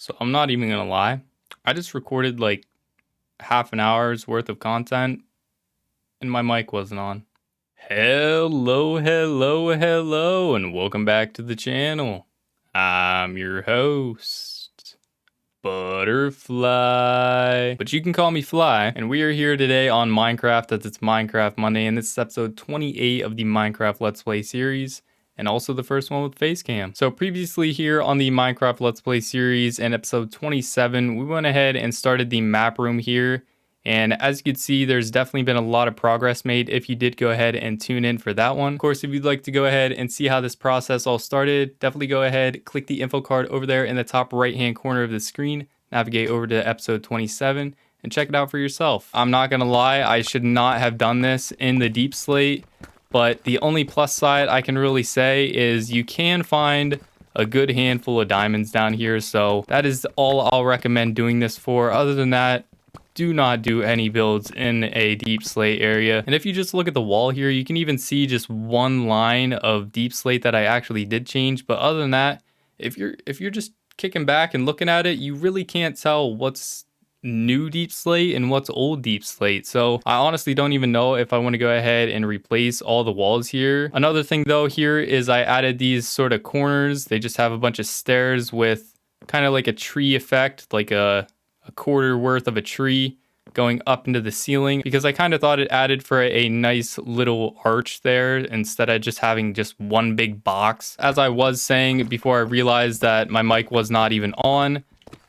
So I'm not even gonna lie. I just recorded like half an hour's worth of content and my mic wasn't on. Hello, hello, hello, and welcome back to the channel. I'm your host, Butterrflyy. But you can call me Fly, and we are here today on Minecraft as it's Minecraft Monday, and this is episode 28 of the Minecraft Let's Play series. And also the first one with Facecam. So previously here on the Minecraft Let's Play series in episode 27, we went ahead and started the map room here. And as you can see, there's definitely been a lot of progress made if you did go ahead and tune in for that one. Of course, if you'd like to go ahead and see how this process all started, definitely go ahead, click the info card over there in the top right-hand corner of the screen, navigate over to episode 27, and check it out for yourself. I'm not gonna lie, I should not have done this in the deep slate. But the only plus side I can really say is you can find a good handful of diamonds down here. So that is all I'll recommend doing this for. Other than that, do not do any builds in a deep slate area. And if you just look at the wall here, you can even see just one line of deep slate that I actually did change. But other than that, if you're just kicking back and looking at it, you really can't tell what's new deep slate and what's old deep slate. So I honestly don't even know if I want to go ahead and replace all the walls here. Another thing though here is I added these sort of corners. They just have a bunch of stairs with kind of like a tree effect, like a quarter worth of a tree going up into the ceiling, because I kind of thought it added for a nice little arch there instead of just having just one big box. As I was saying before I realized that my mic was not even on,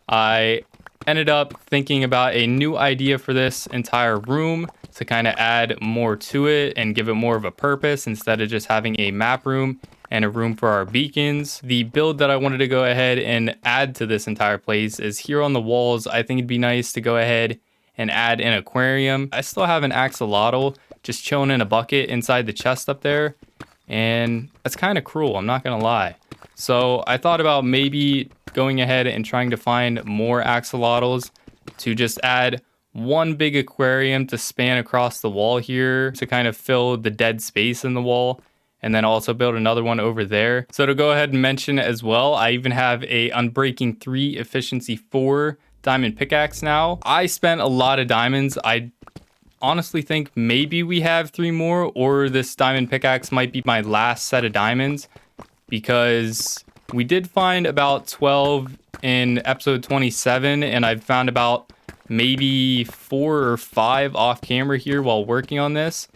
I ended up thinking about a new idea for this entire room to kind of add more to it and give it more of a purpose instead of just having a map room and a room for our beacons. The build that I wanted to go ahead and add to this entire place is here on the walls. I think it'd be nice to go ahead and add an aquarium. I still have an axolotl just chilling in a bucket inside the chest up there, and that's kind of cruel, I'm not gonna lie. So I thought about maybe going ahead and trying to find more axolotls to just add one big aquarium to span across the wall here to kind of fill the dead space in the wall, and then also build another one over there. So to go ahead and mention as well, I even have a Unbreaking 3 Efficiency 4 diamond pickaxe now. I spent a lot of diamonds. I honestly think maybe we have 3 more, or this diamond pickaxe might be my last set of diamonds, because we did find about 12 in episode 27, and I've found about maybe 4 or 5 off camera here while working on this.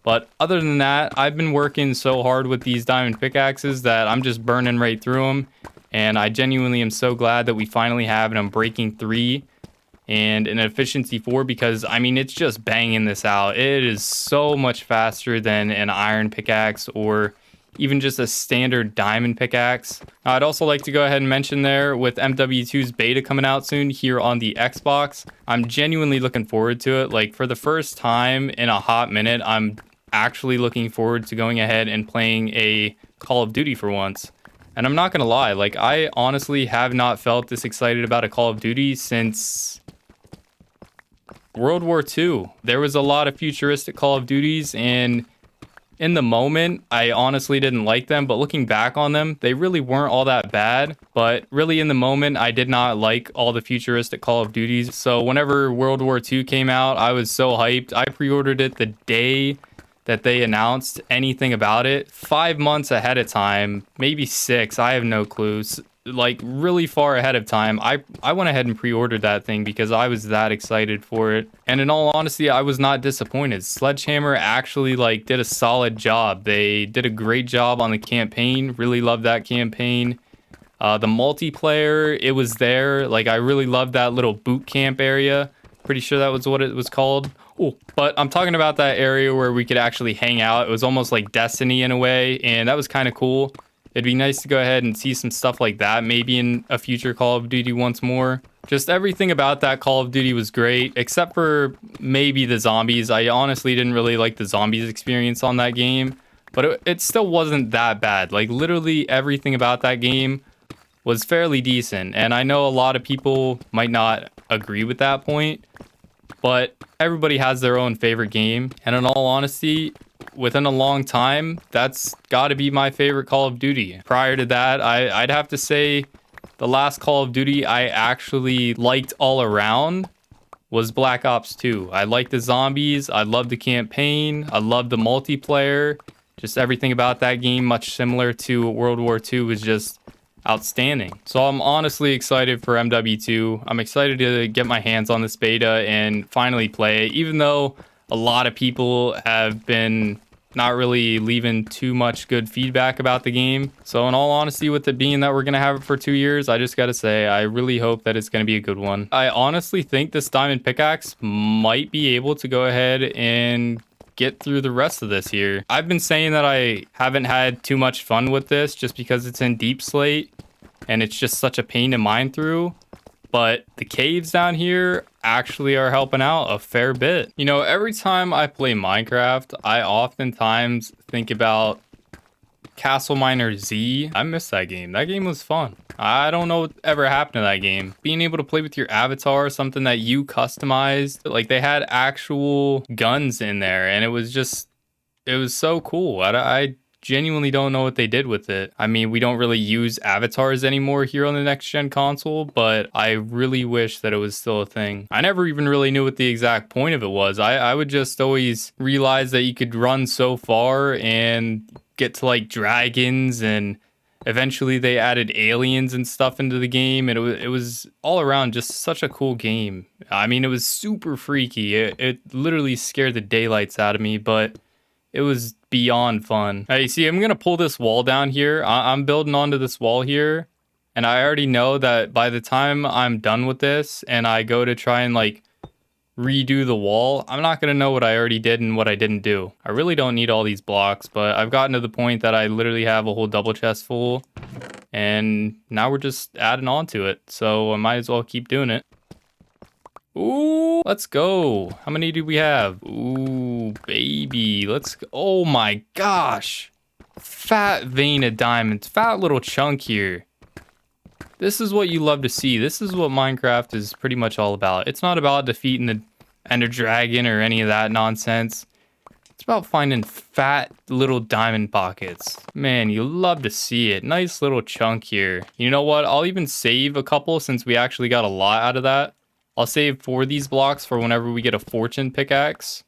But other than that, I've been working so hard with these diamond pickaxes that I'm just burning right through them. And I genuinely am so glad that we finally have an Unbreaking 3 and an Efficiency 4, because I mean, it's just banging this out. It is so much faster than an iron pickaxe or even just a standard diamond pickaxe. I'd also like to go ahead and mention there, with MW2's beta coming out soon here on the Xbox, I'm genuinely looking forward to it. Like, for the first time in a hot minute, I'm actually looking forward to going ahead and playing a Call of Duty for once. And I'm not gonna lie, like, I honestly have not felt this excited about a Call of Duty since World War II. There was a lot of futuristic Call of Duties, and in the moment, I honestly didn't like them, but looking back on them, they really weren't all that bad. But really in the moment, I did not like all the futuristic Call of Duties. So whenever World War II came out, I was so hyped. I pre-ordered it the day that they announced anything about it, 5 months ahead of time, maybe 6, I have no clues. Like, really far ahead of time. I went ahead and pre-ordered that thing because I was that excited for it. And in all honesty, I was not disappointed. Sledgehammer actually like did a solid job. They did a great job on the campaign. Really loved that campaign. The multiplayer, it was there. Like, I really loved that little boot camp area. Pretty sure that was what it was called. Oh, but I'm talking about that area where we could actually hang out. It was almost like Destiny in a way, and that was kind of cool. It'd be nice to go ahead and see some stuff like that, maybe in a future Call of Duty once more. Just everything about that Call of Duty was great, except for maybe the zombies. I honestly didn't really like the zombies experience on that game, but it still wasn't that bad. Like, literally everything about that game was fairly decent, and I know a lot of people might not agree with that point, but everybody has their own favorite game, and in all honesty, within a long time, that's got to be my favorite Call of Duty. Prior to that, I'd have to say the last Call of Duty I actually liked all around was Black Ops 2. I liked the zombies, I loved the campaign, I loved the multiplayer. Just everything about that game, much similar to World War II, was just outstanding. So I'm honestly excited for MW2. I'm excited to get my hands on this beta and finally play it, even though a lot of people have been not really leaving too much good feedback about the game. So in all honesty, with it being that we're gonna have it for 2 years, I just gotta say, I really hope that it's gonna be a good one. I honestly think this diamond pickaxe might be able to go ahead and get through the rest of this here. I've been saying that I haven't had too much fun with this just because it's in deep slate and it's just such a pain to mine through. But the caves down here actually are helping out a fair bit. You know, every time I play Minecraft, I oftentimes think about Castle Miner Z. I miss that game. That game was fun. I don't know what ever happened to that game. Being able to play with your avatar, something that you customized. Like, they had actual guns in there, and it was so cool. I genuinely don't know what they did with it. I mean, we don't really use avatars anymore here on the next gen console, but I really wish that it was still a thing. I never even really knew what the exact point of it was. I would just always realize that you could run so far and get to like dragons, and eventually they added aliens and stuff into the game, and it was all around just such a cool game. I mean, it was super freaky. It literally scared the daylights out of me, but it was beyond fun. You see, I'm gonna pull this wall down here. I'm building onto this wall here, and I already know that by the time I'm done with this and I go to try and like redo the wall, I'm not gonna know what I already did and what I didn't do. I really don't need all these blocks, but I've gotten to the point that I literally have a whole double chest full, and now we're just adding on to it, so I might as well keep doing it. Ooh, let's go. How many do we have? Ooh, baby, let's go. Oh my gosh, fat vein of diamonds, fat little chunk here. This is what you love to see. This is what Minecraft is pretty much all about. It's not about defeating the Ender Dragon or any of that nonsense. It's about finding fat little diamond pockets. Man, you love to see it. Nice little chunk here. You know what? I'll even save a couple since we actually got a lot out of that. I'll save 4 of these blocks for whenever we get a fortune pickaxe.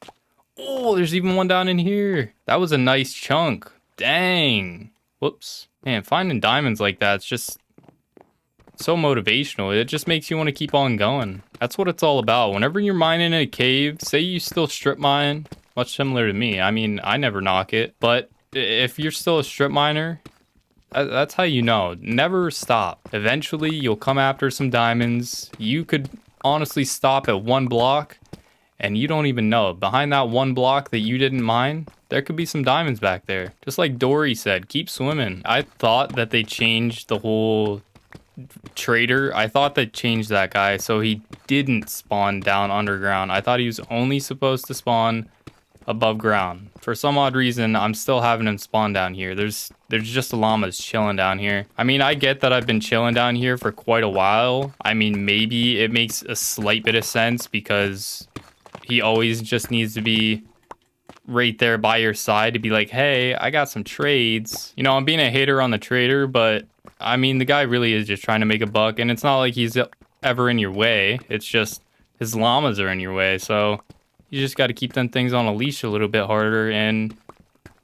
Oh, there's even one down in here. That was a nice chunk. Dang. Whoops. Man, finding diamonds like that, it's just so motivational. It just makes you want to keep on going. That's what it's all about. Whenever you're mining in a cave, say you still strip mine, much similar to me. I mean, I never knock it, but if you're still a strip miner, that's how you know. Never stop. Eventually, you'll come after some diamonds. You could honestly stop at 1 block and you don't even know. Behind that 1 block that you didn't mine, there could be some diamonds back there. Just like Dory said, keep swimming. I thought that they changed the whole trader. I thought they changed that guy so he didn't spawn down underground. I thought he was only supposed to spawn above ground. For some odd reason, I'm still having him spawn down here. There's just llamas chilling down here. I mean, I get that I've been chilling down here for quite a while. I mean, maybe it makes a slight bit of sense because he always just needs to be right there by your side to be like, hey, I got some trades. You know, I'm being a hater on the trader, but I mean, the guy really is just trying to make a buck, and it's not like he's ever in your way. It's just his llamas are in your way, so you just got to keep them things on a leash a little bit harder, and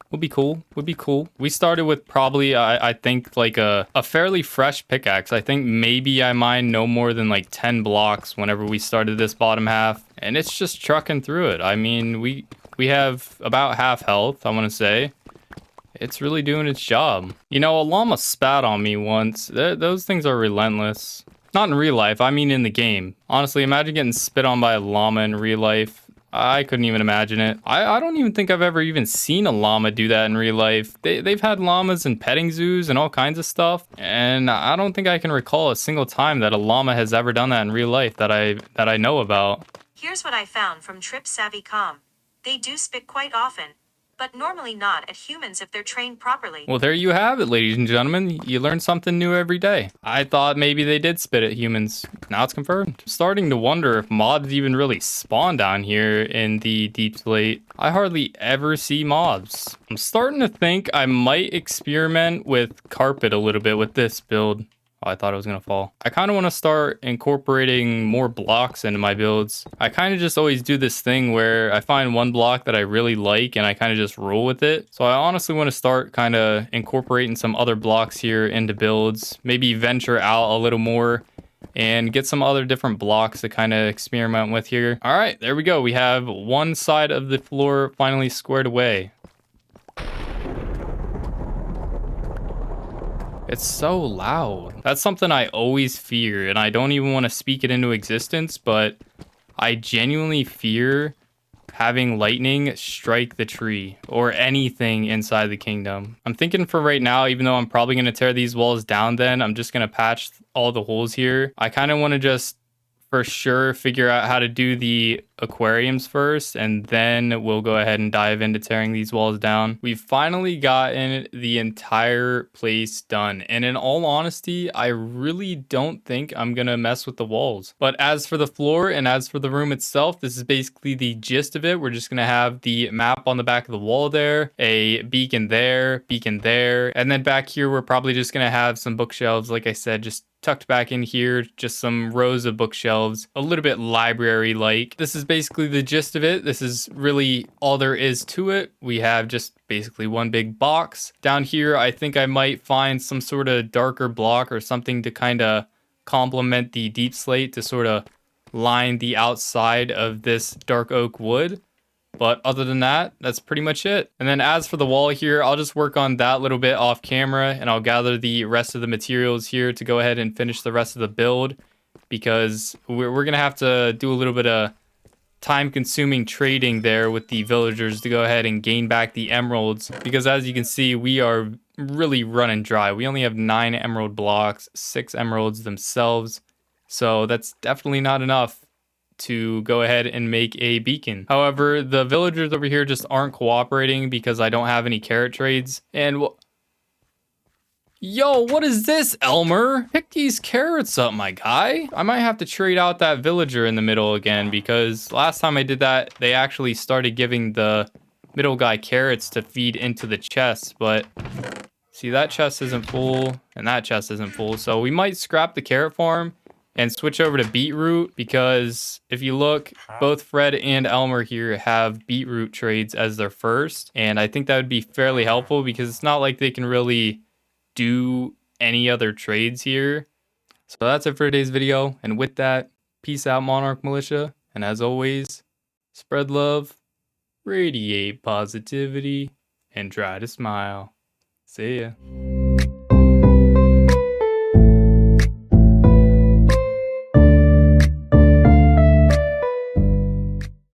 we'll be cool. We'll be cool. We started with probably, I think, like a fairly fresh pickaxe. I think maybe I mined no more than like 10 blocks whenever we started this bottom half, and it's just trucking through it. I mean, we have about half health, I want to say. It's really doing its job. You know, a llama spat on me once. Those things are relentless. Not in real life, I mean in the game. Honestly, imagine getting spit on by a llama in real life. I couldn't even imagine it. I don't even think I've ever even seen a llama do that in real life. They've had llamas in petting zoos and all kinds of stuff, and I don't think I can recall a single time that a llama has ever done that in real life that I know about. Here's what I found from Trip Savvy Com. They do spit quite often, but normally not at humans if they're trained properly. Well, there you have it, ladies and gentlemen. You learn something new every day. I thought maybe they did spit at humans. Now it's confirmed. I'm starting to wonder if mobs even really spawn down here in the deep slate. I hardly ever see mobs. I'm starting to think I might experiment with carpet a little bit with this build. Oh, I thought it was gonna fall. I kind of want to start incorporating more blocks into my builds. I kind of just always do this thing where I find one block that I really like and I kind of just roll with it. So I honestly want to start kind of incorporating some other blocks here into builds. Maybe venture out a little more and get some other different blocks to kind of experiment with here. All right, there we go. We have one side of the floor finally squared away. It's so loud. That's something I always fear, and I don't even want to speak it into existence, but I genuinely fear having lightning strike the tree or anything inside the kingdom. I'm thinking for right now, even though I'm probably going to tear these walls down then, I'm just going to patch all the holes here. I kind of want to just for sure figure out how to do the aquariums first, and then we'll go ahead and dive into tearing these walls down. We've finally gotten the entire place done, and in all honesty, I really don't think I'm gonna mess with the walls. But as for the floor and as for the room itself, this is basically the gist of it. We're just gonna have the map on the back of the wall there, a beacon there, and then back here we're probably just gonna have some bookshelves, like I said, just tucked back in here, just some rows of bookshelves, a little bit library-like. This is basically the gist of it. This is really all there is to it. We have just basically one big box. Down here, I think I might find some sort of darker block or something to kind of complement the deep slate to sort of line the outside of this dark oak wood. But other than that, that's pretty much it. And then as for the wall here, I'll just work on that little bit off camera, and I'll gather the rest of the materials here to go ahead and finish the rest of the build, because we're gonna have to do a little bit of time-consuming trading there with the villagers to go ahead and gain back the emeralds, because as you can see, we are really running dry. We only have 9 emerald blocks, 6 emeralds themselves, so that's definitely not enough to go ahead and make a beacon. However, the villagers over here just aren't cooperating because I don't have any carrot trades. And yo, what is this, Elmer? Pick these carrots up, my guy. I might have to trade out that villager in the middle again, because last time I did that, they actually started giving the middle guy carrots to feed into the chest, but see, that chest isn't full and that chest isn't full. So we might scrap the carrot farm and switch over to beetroot, because if you look, both Fred and Elmer here have beetroot trades as their first, and I think that would be fairly helpful because it's not like they can really do any other trades here. So that's it for today's video, and with that, peace out, Monarch Militia, and as always, spread love, radiate positivity, and try to smile. See ya.